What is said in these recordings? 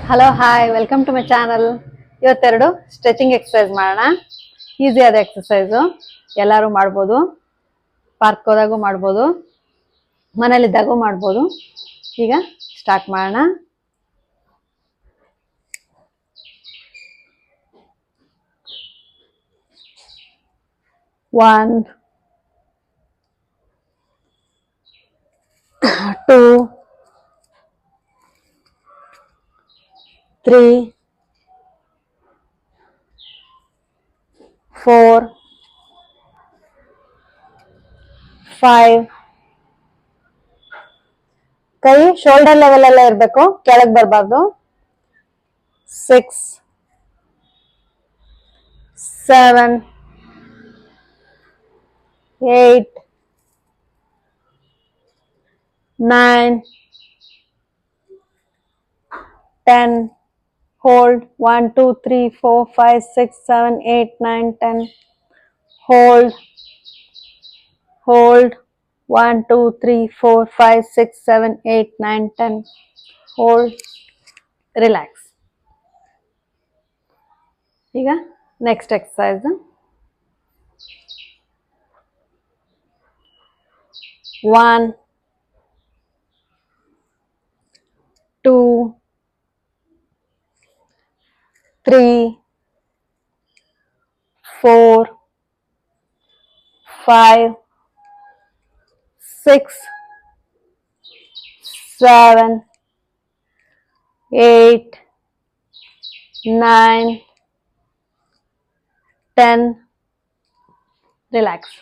Hello hi welcome to my channel. ಇವತ್ತೆರಡು stretching exercise ಮಾಡೋಣ. Easy ಆದ ಎಕ್ಸಸೈಸು, ಎಲ್ಲರೂ ಮಾಡ್ಬೋದು. ಪಾರ್ಕ್ ಹೋದಾಗೂ ಮಾಡ್ಬೋದು, ಮನೇಲಿದ್ದಾಗೂ ಮಾಡ್ಬೋದು. ಈಗ ಸ್ಟಾರ್ಟ್ ಮಾಡೋಣ. One, two, 3, 4, 5. ಕೈ ಶೋಲ್ಡರ್ ಲೆವೆಲ್ ಎಲ್ಲ ಇರಬೇಕು, ಕೆಳಗೆ ಬರಬಾರ್ದು. 6, 7, 8, 9, 10. Hold 1, 2, 3, 4, 5, 6, 7, 8, 9, 10. Hold 1, 2, 3, 4, 5, 6, 7, 8, 9, 10. Hold. Relax. ಈಗ ನೆಕ್ಸ್ಟ್ ಎಕ್ಸಸೈಸ್. 1, 2, 3, 4, 5, 6, 7, 8, 9, 10. ರಿಲ್ಯಾಕ್ಸ್.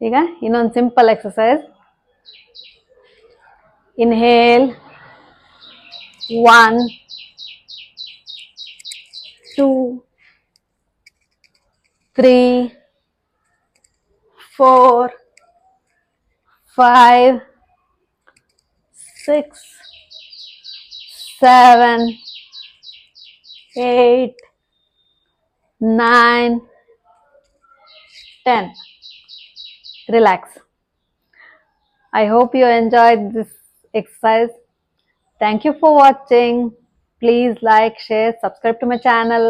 ಈಗ ಇನ್ನೊಂದು simple exercise. Inhale 1, 2, 3, 4, 5, 6, 7, 8, 9, 10. Relax. I hope you enjoyed this exercise. Thank you for watching. Please like, share, subscribe to my channel.